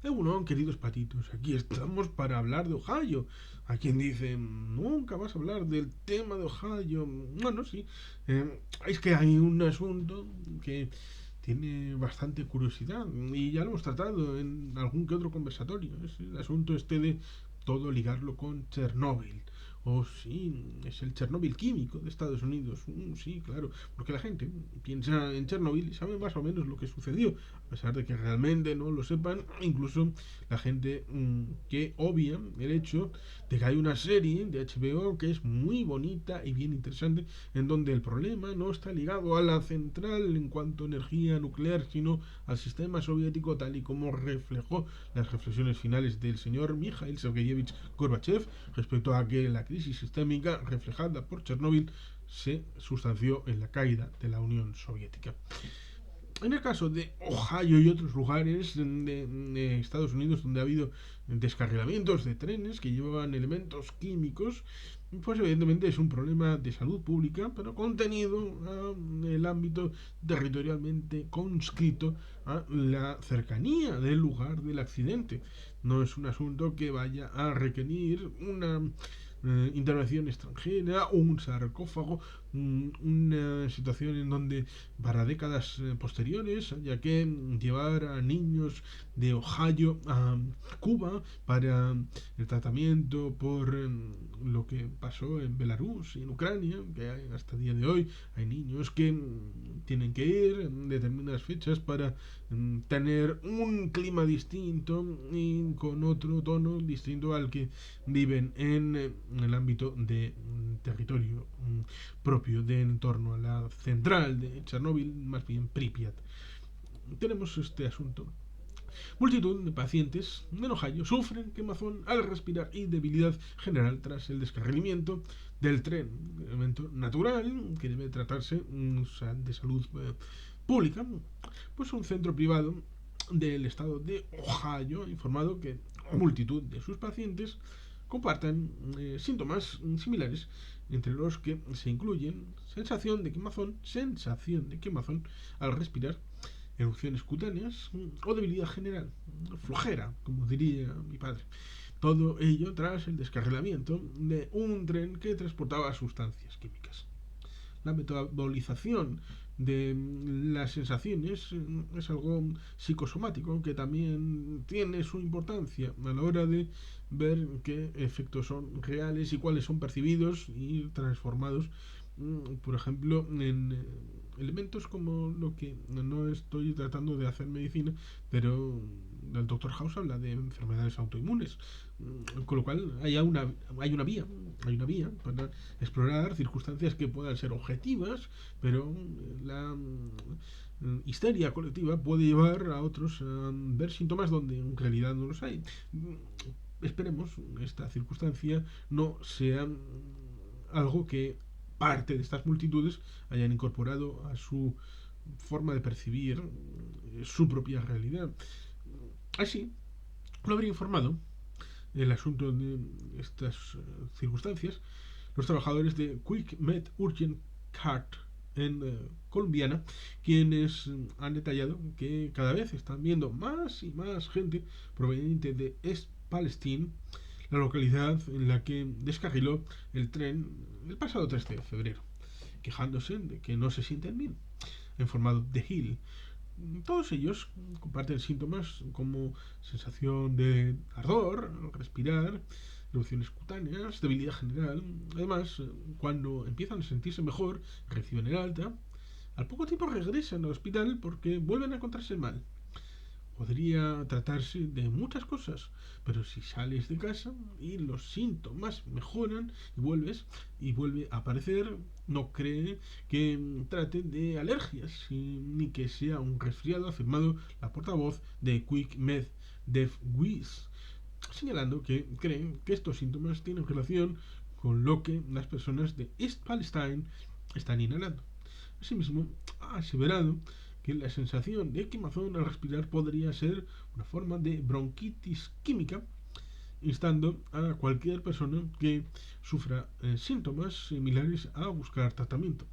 Bueno, queridos patitos, aquí estamos para hablar de Ohio. A quien dice, nunca vas a hablar del tema de Ohio. Bueno, sí, es que hay un asunto que tiene bastante curiosidad y ya lo hemos tratado en algún que otro conversatorio. Es el asunto este de todo ligarlo con Chernóbil. O sí, es el Chernóbil químico de Estados Unidos. Sí, claro, porque la gente piensa en Chernóbil y sabe más o menos lo que sucedió, a pesar de que realmente no lo sepan. Incluso la gente que obvia el hecho de que hay una serie de HBO que es muy bonita y bien interesante, en donde el problema no está ligado a la central en cuanto a energía nuclear, sino al sistema soviético, tal y como reflejó las reflexiones finales del señor Mikhail Sergeyevich Gorbachev respecto a que la crisis sistémica reflejada por Chernóbil se sustanció en la caída de la Unión Soviética. En el caso de Ohio y otros lugares de Estados Unidos donde ha habido descarrilamientos de trenes que llevaban elementos químicos, pues evidentemente es un problema de salud pública, pero contenido en el ámbito territorialmente conscrito a la cercanía del lugar del accidente. No es un asunto que vaya a requerir una intervención extranjera o un sarcófago, una situación en donde para décadas posteriores haya que llevar a niños de Ohio a Cuba para el tratamiento por lo que pasó en Belarus y en Ucrania, que hasta el día de hoy hay niños que tienen que ir en determinadas fechas para tener un clima distinto y con otro tono distinto al que viven en el ámbito de territorio propio de en torno a la central de Chernóbil, más bien Pripyat. Tenemos este asunto. Multitud de pacientes en Ohio sufren quemazón al respirar y debilidad general tras el descarrilamiento del tren, un elemento natural que debe tratarse de salud pública. Pues un centro privado del estado de Ohio ha informado que multitud de sus pacientes comparten síntomas similares, entre los que se incluyen sensación de quemazón al respirar, erupciones cutáneas o debilidad general, flojera, como diría mi padre. Todo ello tras el descarrilamiento de un tren que transportaba sustancias químicas. La metabolización de las sensaciones es algo psicosomático que también tiene su importancia a la hora de ver qué efectos son reales y cuáles son percibidos y transformados, por ejemplo, en elementos como lo que no estoy tratando de hacer medicina, pero el doctor House habla de enfermedades autoinmunes, con lo cual hay una vía para explorar circunstancias que puedan ser objetivas, pero la histeria colectiva puede llevar a otros a ver síntomas donde en realidad no los hay. Esperemos esta circunstancia no sea algo que parte de estas multitudes hayan incorporado a su forma de percibir su propia realidad. Así, lo habría informado el asunto de estas circunstancias los trabajadores de Quick Med Urgent Care en colombiana, quienes han detallado que cada vez están viendo más y más gente proveniente de East Palestine, la localidad en la que descarriló el tren el pasado 3 de febrero, quejándose de que no se sienten bien. Ha informado The Hill. Todos ellos comparten síntomas como sensación de ardor al respirar, erupciones cutáneas, debilidad general. Además, cuando empiezan a sentirse mejor, reciben el alta. Al poco tiempo regresan al hospital porque vuelven a encontrarse mal. Podría tratarse de muchas cosas, pero si sales de casa y los síntomas mejoran y vuelve a aparecer, no cree que trate de alergias ni que sea un resfriado, ha afirmado la portavoz de Quick Med, Dev Weiss, señalando que creen que estos síntomas tienen relación con lo que las personas de East Palestine están inhalando. Asimismo, ha aseverado que la sensación de quemazón al respirar podría ser una forma de bronquitis química, instando a cualquier persona que sufra síntomas similares a buscar tratamiento.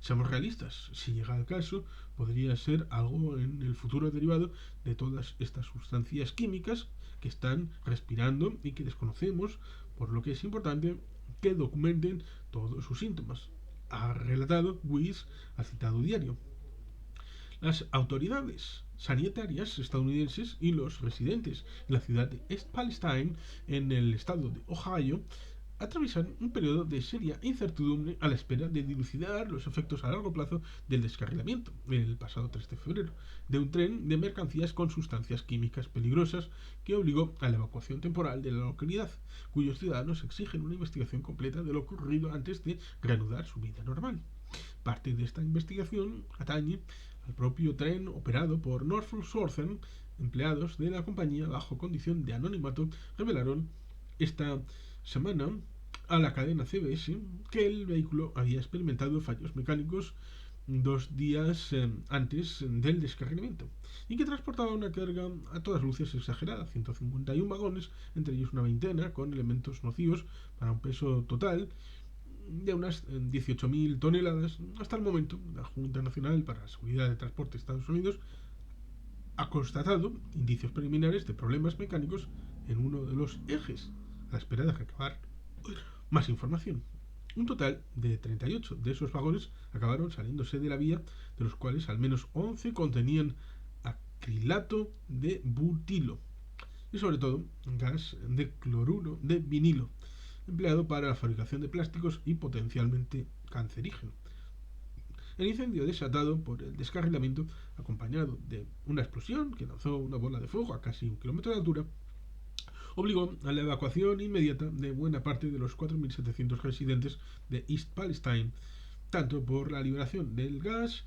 Seamos realistas, si llega al caso, podría ser algo en el futuro derivado de todas estas sustancias químicas que están respirando y que desconocemos, por lo que es importante que documenten todos sus síntomas. Ha relatado Weiss al citado diario. Las autoridades sanitarias estadounidenses y los residentes en la ciudad de East Palestine, en el estado de Ohio, atraviesan un periodo de seria incertidumbre a la espera de dilucidar los efectos a largo plazo del descarrilamiento, el pasado 3 de febrero, de un tren de mercancías con sustancias químicas peligrosas que obligó a la evacuación temporal de la localidad, cuyos ciudadanos exigen una investigación completa de lo ocurrido antes de reanudar su vida normal. Parte de esta investigación atañe al propio tren operado por Norfolk Southern. Empleados de la compañía bajo condición de anonimato revelaron esta semana a la cadena CBS que el vehículo había experimentado fallos mecánicos 2 días antes del descarrilamiento y que transportaba una carga a todas luces exagerada, 151 vagones, entre ellos una veintena, con elementos nocivos para un peso total de unas 18.000 toneladas. Hasta el momento, la Junta Nacional para la Seguridad de Transporte de Estados Unidos ha constatado indicios preliminares de problemas mecánicos en uno de los ejes, a la espera de recabar más información. Un total de 38 de esos vagones acabaron saliéndose de la vía, de los cuales al menos 11 contenían acrilato de butilo y sobre todo gas de cloruro de vinilo, empleado para la fabricación de plásticos y potencialmente cancerígeno. El incendio desatado por el descarrilamiento, acompañado de una explosión que lanzó una bola de fuego a casi 1 kilómetro de altura, obligó a la evacuación inmediata de buena parte de los 4.700 residentes de East Palestine, tanto por la liberación del gas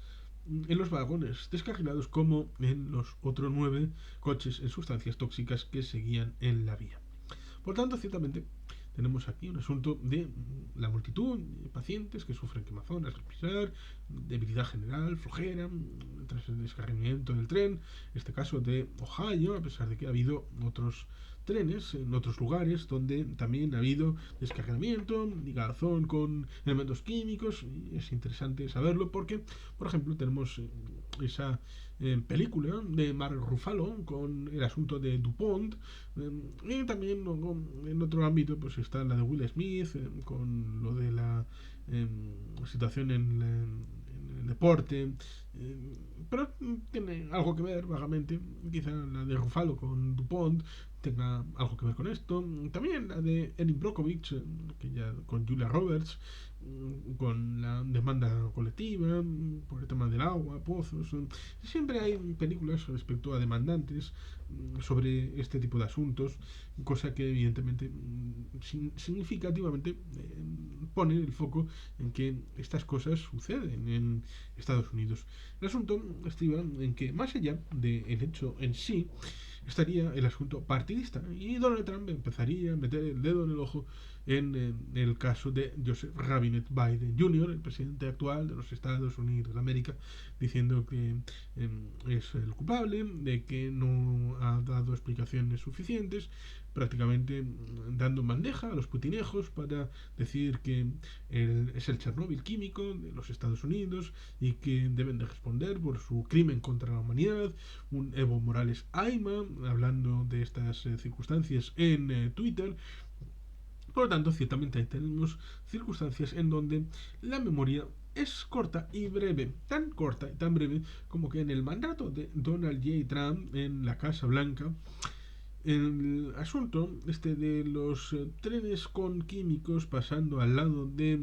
en los vagones descarrilados como en los otros 9 coches en sustancias tóxicas que seguían en la vía. Por tanto, ciertamente, tenemos aquí un asunto de la multitud de pacientes que sufren quemazón al respirar, debilidad general, flojera, tras el descarrilamiento del tren, en este caso de Ohio, a pesar de que ha habido otros trenes en otros lugares donde también ha habido descarrilamiento, ligazón con elementos químicos, y es interesante saberlo porque, por ejemplo, tenemos esa película de Mark Ruffalo con el asunto de DuPont, y también en otro ámbito pues está la de Will Smith con lo de la situación en el deporte, pero tiene algo que ver vagamente, quizá la de Ruffalo con DuPont tenga algo que ver con esto. También la de Erin Brockovich, que ya con Julia Roberts, con la demanda colectiva por el tema del agua, pozos. Siempre hay películas respecto a demandantes sobre este tipo de asuntos, cosa que evidentemente significativamente pone el foco en que estas cosas suceden en Estados Unidos. El asunto estriba en que más allá del hecho en sí estaría el asunto partidista y Donald Trump empezaría a meter el dedo en el ojo en el caso de Joseph Robinette Biden Jr., el presidente actual de los Estados Unidos de América, diciendo que es el culpable, de que no ha dado explicaciones suficientes, prácticamente dando bandeja a los putinejos para decir que es el Chernóbil químico de los Estados Unidos y que deben de responder por su crimen contra la humanidad. Un Evo Morales Ayma hablando de estas circunstancias en Twitter. Por lo tanto, ciertamente ahí tenemos circunstancias en donde la memoria es corta y breve, tan corta y tan breve como que en el mandato de Donald J. Trump en la Casa Blanca, el asunto de los trenes con químicos pasando al lado de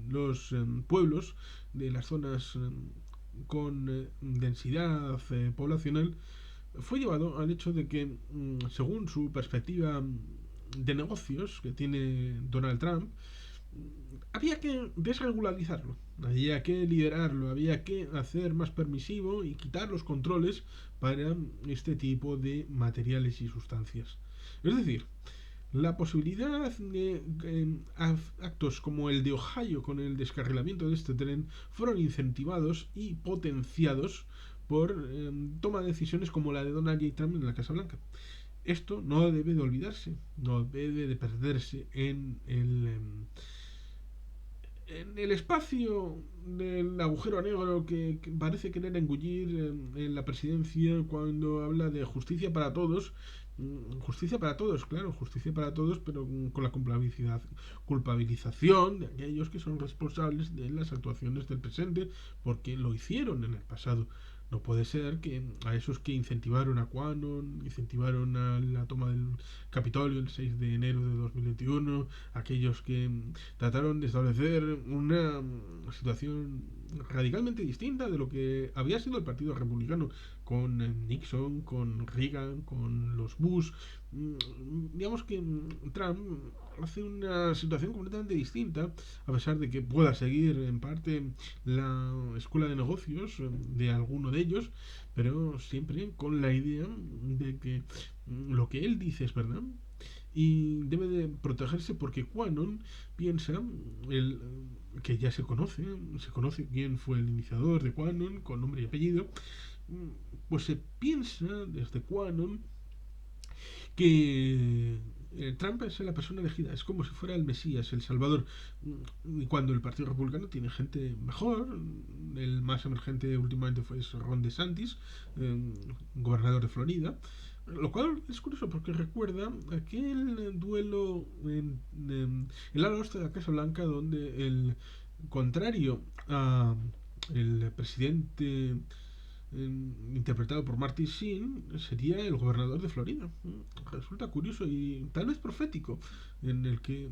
los pueblos, de las zonas con densidad poblacional, fue llevado al hecho de que, según su perspectiva de negocios que tiene Donald Trump, había que desregularizarlo, había que liberarlo, había que hacer más permisivo y quitar los controles para este tipo de materiales y sustancias. Es decir, la posibilidad de actos como el de Ohio con el descarrilamiento de este tren fueron incentivados y potenciados por toma de decisiones como la de Donald J. Trump en la Casa Blanca. Esto no debe de olvidarse, no debe de perderse en el espacio del agujero negro que parece querer engullir en la presidencia cuando habla de justicia para todos. Justicia para todos, claro, justicia para todos, pero con la culpabilización de aquellos que son responsables de las actuaciones del presente, porque lo hicieron en el pasado. No puede ser que a esos que incentivaron a Quanon, incentivaron a la toma del Capitolio el 6 de enero de 2021, aquellos que trataron de establecer una situación radicalmente distinta de lo que había sido el Partido Republicano con Nixon, con Reagan, con los Bush. Digamos que Trump hace una situación completamente distinta, a pesar de que pueda seguir en parte la escuela de negocios de alguno de ellos, pero siempre con la idea de que lo que él dice es verdad y debe de protegerse porque Quanon piensa el, que ya se conoce quién fue el iniciador de Quanon con nombre y apellido, pues se piensa desde Quanon que Trump es la persona elegida, es como si fuera el Mesías, el Salvador. Y cuando el Partido Republicano tiene gente mejor, el más emergente últimamente fue Ron DeSantis, gobernador de Florida, lo cual es curioso porque recuerda aquel duelo en el ala oeste de la Casa Blanca donde el contrario a el presidente interpretado por Martin Sheen, sería el gobernador de Florida. Resulta curioso y tal vez profético, en el que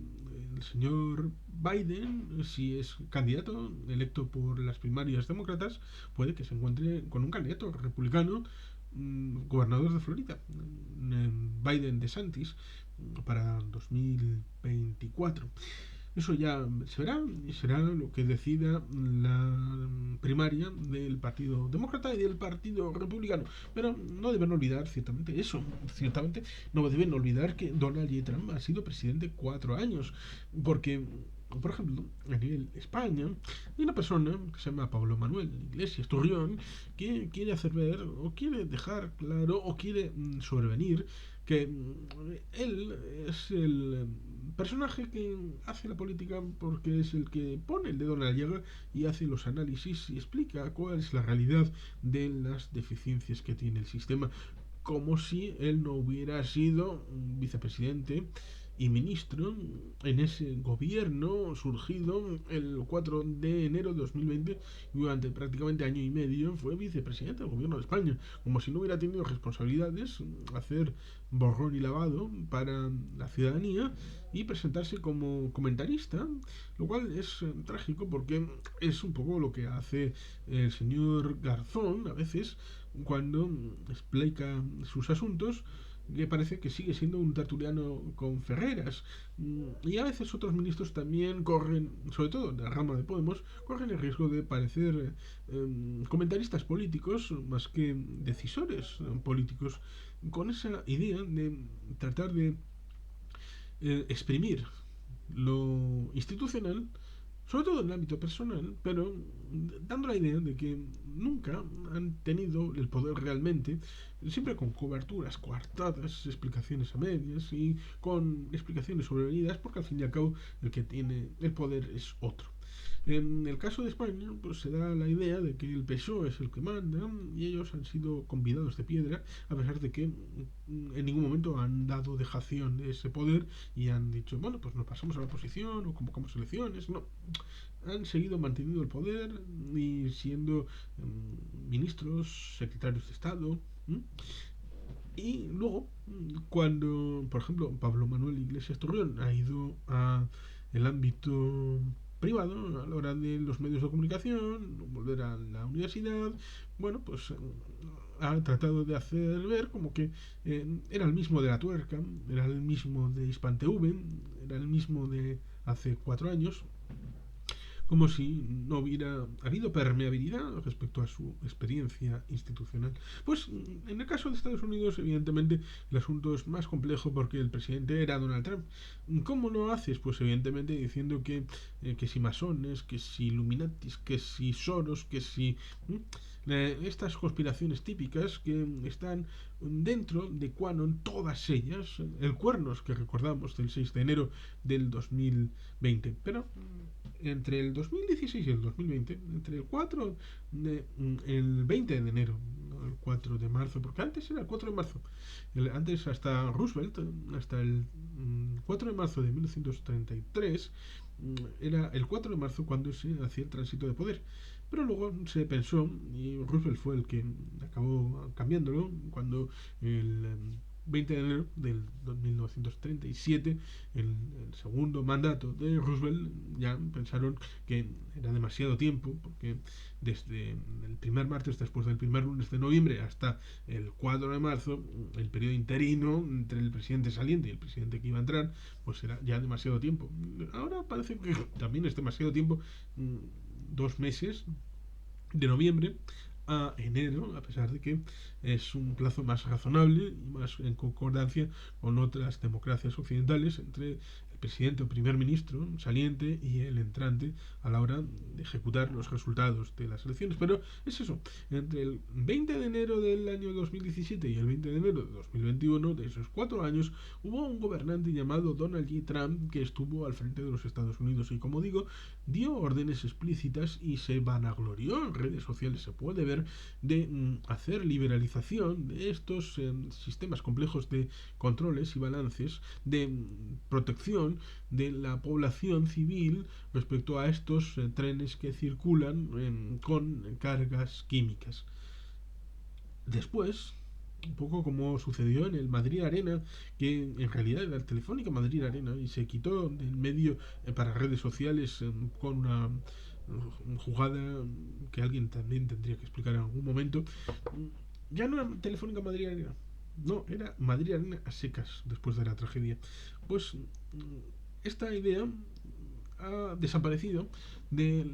el señor Biden, si es candidato electo por las primarias demócratas, puede que se encuentre con un candidato republicano gobernador de Florida, Biden DeSantis, para 2024. Eso ya se verá y será lo que decida la primaria del Partido Demócrata y del Partido Republicano. Pero no deben olvidar ciertamente eso. Ciertamente no deben olvidar que Donald J. Trump ha sido presidente 4 años. Porque, por ejemplo, a nivel España, hay una persona que se llama Pablo Manuel Iglesias Turrión que quiere hacer ver o quiere dejar claro o quiere sobrevenir que él es el personaje que hace la política porque es el que pone el dedo en la llaga y hace los análisis y explica cuál es la realidad de las deficiencias que tiene el sistema, como si él no hubiera sido vicepresidente y ministro en ese gobierno surgido el 4 de enero de 2020 y durante prácticamente año y medio fue vicepresidente del gobierno de España, como si no hubiera tenido responsabilidades, hacer borrón y lavado para la ciudadanía y presentarse como comentarista, lo cual es trágico porque es un poco lo que hace el señor Garzón a veces cuando explica sus asuntos, que parece que sigue siendo un tertuliano con Ferreras. Y a veces otros ministros también corren, sobre todo de la rama de Podemos, corren el riesgo de parecer comentaristas políticos más que decisores políticos, con esa idea de tratar de exprimir lo institucional, sobre todo en el ámbito personal, pero dando la idea de que nunca han tenido el poder realmente, siempre con coberturas coartadas, explicaciones a medias y con explicaciones sobrevenidas, porque al fin y al cabo el que tiene el poder es otro. En el caso de España, pues se da la idea de que el PSOE es el que manda y ellos han sido convidados de piedra, a pesar de que en ningún momento han dado dejación de ese poder y han dicho, bueno, pues nos pasamos a la oposición o convocamos elecciones. No, han seguido manteniendo el poder y siendo ministros, secretarios de Estado. Y luego, cuando, por ejemplo, Pablo Manuel Iglesias Torreón ha ido a el ámbito privado a la hora de los medios de comunicación, volver a la universidad, bueno, pues ha tratado de hacer ver como que era el mismo de La Tuerca, era el mismo de HispanTV, era el mismo de hace 4 años, como si no hubiera habido permeabilidad respecto a su experiencia institucional. Pues en el caso de Estados Unidos, evidentemente, el asunto es más complejo porque el presidente era Donald Trump. ¿Cómo lo haces? Pues evidentemente diciendo que si masones, que si Illuminatis, que si Soros, que si... Estas conspiraciones típicas que están dentro de Quanon, todas ellas, el Cuernos que recordamos del 6 de enero del 2020, pero entre el 2016 y el 2020, entre el 4 de, el 20 de enero, no el 4 de marzo, porque antes era el 4 de marzo, antes hasta Roosevelt, hasta el 4 de marzo de 1933, era el 4 de marzo cuando se hacía el tránsito de poder. Pero luego se pensó, y Roosevelt fue el que acabó cambiándolo, cuando el 20 de enero del 1937, el segundo mandato de Roosevelt, ya pensaron que era demasiado tiempo, porque desde el primer martes, después del primer lunes de noviembre, hasta el 4 de marzo, el periodo interino entre el presidente saliente y el presidente que iba a entrar, pues era ya demasiado tiempo. Ahora parece que también es demasiado tiempo, 2 meses, de noviembre a enero, a pesar de que es un plazo más razonable y más en concordancia con otras democracias occidentales entre el presidente o primer ministro saliente y el entrante a la hora de ejecutar los resultados de las elecciones. Pero es eso, entre el 20 de enero del año 2017 y el 20 de enero de 2021, de esos 4 años, hubo un gobernante llamado Donald J. Trump que estuvo al frente de los Estados Unidos y, como digo, dio órdenes explícitas y se vanaglorió en redes sociales, se puede ver, de hacer liberalización de estos sistemas complejos de controles y balances, de protección de la población civil respecto a estos trenes que circulan con cargas químicas. Después, un poco como sucedió en el Madrid Arena, que en realidad era el Telefónica Madrid Arena y se quitó del medio para redes sociales con una jugada que alguien también tendría que explicar en algún momento. Ya no era Telefónica Madrid Arena, no, era Madrid Arena a secas después de la tragedia. Pues esta idea ha desaparecido de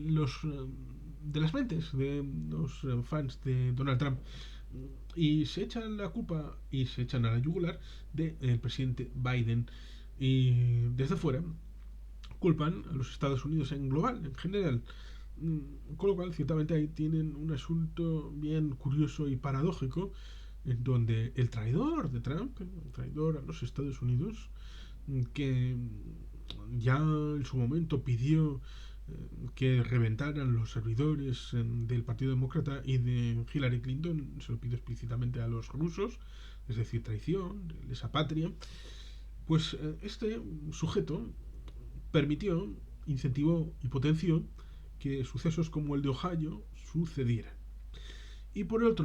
las mentes de los fans de Donald Trump y se echan la culpa y se echan a la yugular del presidente Biden, y desde fuera culpan a los Estados Unidos en global, en general. Con lo cual, ciertamente ahí tienen un asunto bien curioso y paradójico, en donde el traidor de Trump, el traidor a los Estados Unidos, que ya en su momento pidió que reventaran los servidores del Partido Demócrata y de Hillary Clinton, se lo pidió explícitamente a los rusos, es decir, traición, lesa patria, pues este sujeto permitió, incentivó y potenció que sucesos como el de Ohio sucedieran. Y por el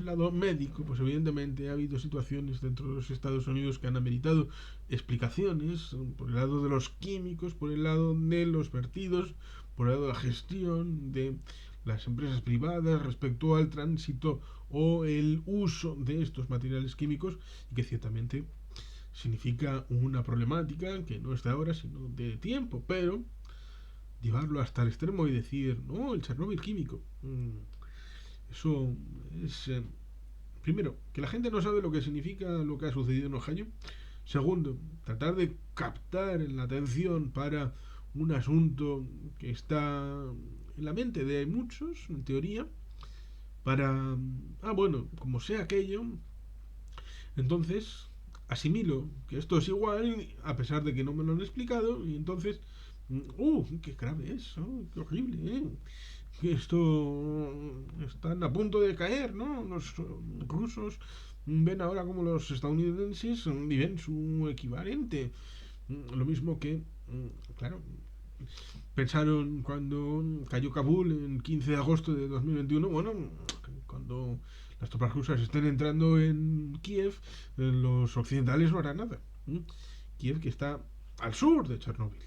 lado médico, pues evidentemente ha habido situaciones dentro de los Estados Unidos que han ameritado explicaciones, por el lado de los químicos, por el lado de los vertidos, por el lado de la gestión de las empresas privadas respecto al tránsito o el uso de estos materiales químicos, y que ciertamente significa una problemática que no es de ahora, sino de tiempo, pero llevarlo hasta el extremo y decir, no, el Chernóbil químico, eso es, primero, que la gente no sabe lo que significa lo que ha sucedido en Ohio. Segundo, tratar de captar la atención para un asunto que está en la mente de muchos, en teoría, para, bueno, como sea aquello, entonces asimilo que esto es igual, a pesar de que no me lo han explicado, y entonces, qué grave es, qué horrible, que esto están a punto de caer, ¿no? Los rusos ven ahora como los estadounidenses viven su equivalente. Lo mismo que, claro, pensaron cuando cayó Kabul en 15 de agosto de 2021, bueno, cuando las tropas rusas estén entrando en Kiev, los occidentales no harán nada. Kiev, que está al sur de Chernóbil.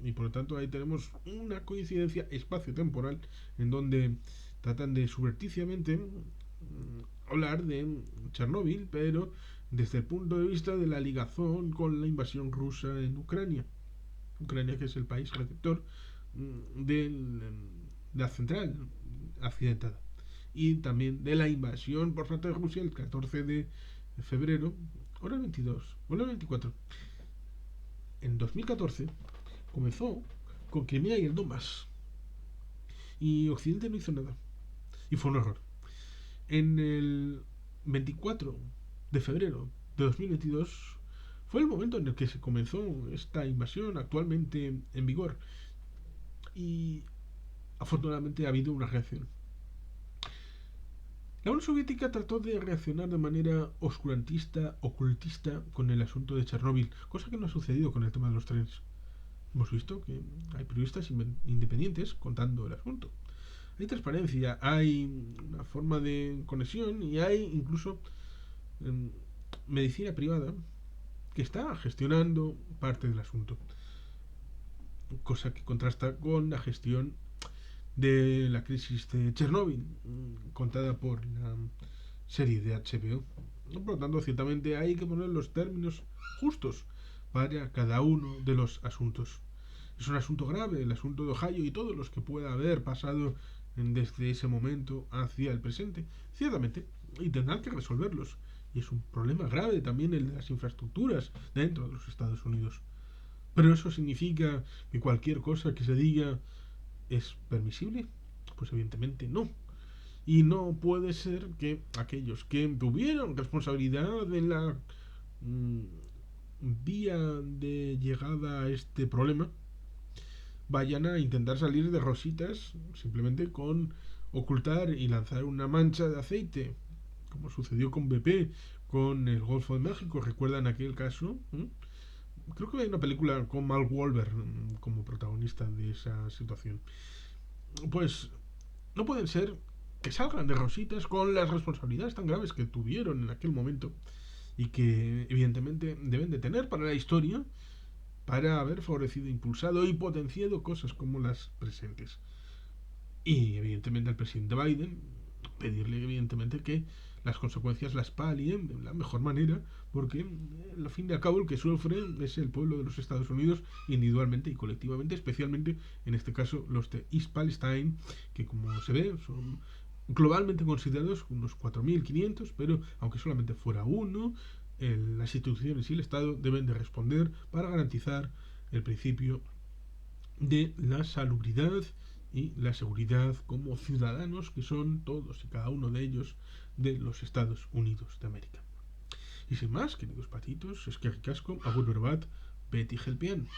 Y por lo tanto ahí tenemos una coincidencia espacio-temporal en donde tratan de subverticiamente hablar de Chernóbil, pero desde el punto de vista de la ligazón con la invasión rusa en Ucrania. Ucrania, que es el país receptor de la central accidentada. Y también de la invasión por parte de Rusia el 14 de febrero, o el 22, o el 24. En 2014 comenzó con Crimea y el Donbass. Y Occidente no hizo nada. y fue un error. En el 24 de febrero de 2022 fue el momento en el que se comenzó esta invasión actualmente en vigor y afortunadamente ha habido una reacción. La Unión Soviética trató de reaccionar de manera oscurantista, ocultista con el asunto de Chernóbil, cosa que no ha sucedido con el tema de los trenes. Hemos visto que hay periodistas independientes contando el asunto. Hay transparencia, hay una forma de conexión y hay incluso medicina privada que está gestionando parte del asunto. Cosa que contrasta con la gestión de la crisis de Chernóbil, contada por la serie de HBO. Por lo tanto, ciertamente hay que poner los términos justos para cada uno de los asuntos. Es un asunto grave, el asunto de Ohio y todos los que pueda haber pasado desde ese momento hacia el presente, ciertamente, y tendrán que resolverlos. Y es un problema grave también el de las infraestructuras dentro de los Estados Unidos. Pero eso significa que cualquier cosa que se diga es permisible. Pues evidentemente no. Y no puede ser que aquellos que tuvieron responsabilidad en la mm, vía de llegada a este problema vayan a intentar salir de rositas simplemente con ocultar y lanzar una mancha de aceite, como sucedió con BP, con el Golfo de México. ¿Recuerdan aquel caso? Creo que hay una película con Mark Wahlberg como protagonista de esa situación. Pues no pueden ser que salgan de rositas con las responsabilidades tan graves que tuvieron en aquel momento y que evidentemente deben de tener para la historia, para haber favorecido, impulsado y potenciado cosas como las presentes. Y evidentemente al presidente Biden pedirle evidentemente que las consecuencias las palien de la mejor manera, porque al fin y al cabo el que sufre es el pueblo de los Estados Unidos individualmente y colectivamente, especialmente en este caso los de East Palestine, que como se ve son globalmente considerados unos 4.500, pero aunque solamente fuera uno, las instituciones y el Estado deben de responder para garantizar el principio de la salubridad y la seguridad como ciudadanos que son todos y cada uno de ellos de los Estados Unidos de América. Y sin más, queridos patitos, es que ricasco, agur berbat, Betty Helpian.